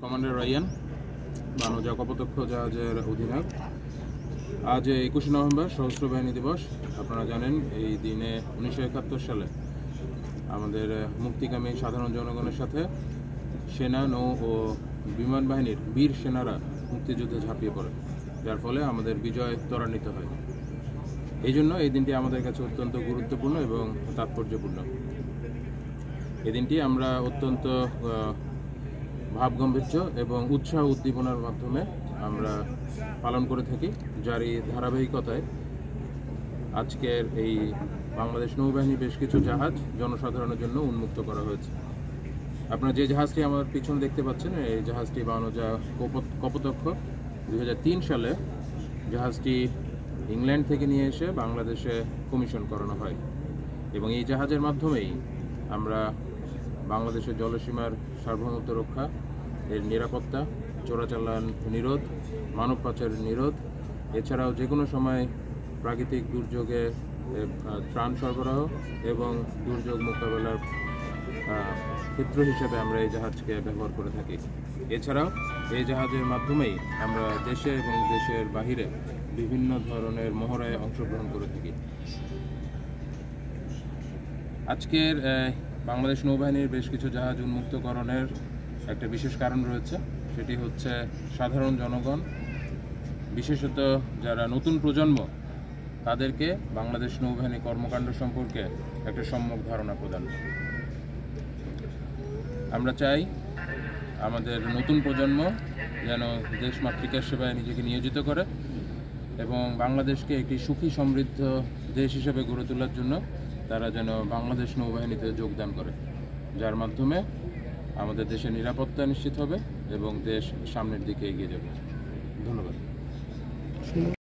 Commander Ryan, বানজা Kapotaksha জাহাজের অধিনায়ক। আজ 21 নভেম্বর সশস্ত্র বাহিনী দিবস। আপনারা জানেন এই দিনে 1971 সালে আমাদের মুক্তিকামী সাধারণ জনগণের সাথে সেনা, নৌ ও বিমান বাহিনীর বীর সেনারা মুক্তিযুদ্ধে ঝাঁপিয়ে পড়ে, যার ফলে আমাদের বিজয় ত্বরান্বিত হয়। এই জন্য এই দিনটি আমাদের কাছে অত্যন্ত গুরুত্বপূর্ণ এবং তাৎপর্যপূর্ণ। এই দিনটি আমরা অত্যন্ত ভাবগম্ভীর্য এবং উৎসাহ উদ্দীপনার মাধ্যমে আমরা পালন করে থাকি, যারই ধারাবাহিকতায় আজকের এই বাংলাদেশ নৌবাহিনীর বেশ কিছু জাহাজ জনসাধারণের জন্য উন্মুক্ত করা হয়েছে। আপনারা যে জাহাজটি আমার পিছনে দেখতে পাচ্ছেন, এই জাহাজটি বানজা কপোতাক্ষ। 2003 সালে জাহাজটি ইংল্যান্ড থেকে নিয়ে এসে বাংলাদেশে কমিশন করানো হয় এবং এই জাহাজের মাধ্যমেই আমরা বাংলাদেশের জলসীমার সার্বভৌমত্ব রক্ষা, এর নিরাপত্তা, চোরাচালান নিরোধ, মানব পাচার নিরোধ, এছাড়াও যে কোনো সময় প্রাকৃতিক দুর্যোগে ত্রাণ সরবরাহ এবং দুর্যোগ মোকাবেলার ক্ষেত্র হিসেবে আমরা এই জাহাজকে ব্যবহার করে থাকি। এছাড়াও এই জাহাজের মাধ্যমেই আমরা দেশে এবং দেশের বাহিরে বিভিন্ন ধরনের মহড়ায় অংশগ্রহণ করে থাকি। আজকের বাংলাদেশ নৌবাহিনীর বেশ কিছু জাহাজ উন্মুক্তকরণের একটা বিশেষ কারণ রয়েছে, সেটি হচ্ছে সাধারণ জনগণ, বিশেষত যারা নতুন প্রজন্ম, তাদেরকে বাংলাদেশ নৌবাহিনী কর্মকাণ্ড সম্পর্কে একটা সম্যক ধারণা প্রদান। আমরা চাই আমাদের নতুন প্রজন্ম যেন দেশ মাতৃকার সেবায় নিজেকে নিয়োজিত করে এবং বাংলাদেশকে একটি সুখী সমৃদ্ধ দেশ হিসেবে গড়ে তোলার জন্য তারা যেন বাংলাদেশ নৌবাহিনীতে যোগদান করে, যার মাধ্যমে আমাদের দেশের নিরাপত্তা নিশ্চিত হবে এবং দেশ সামনের দিকে এগিয়ে যাবে। ধন্যবাদ।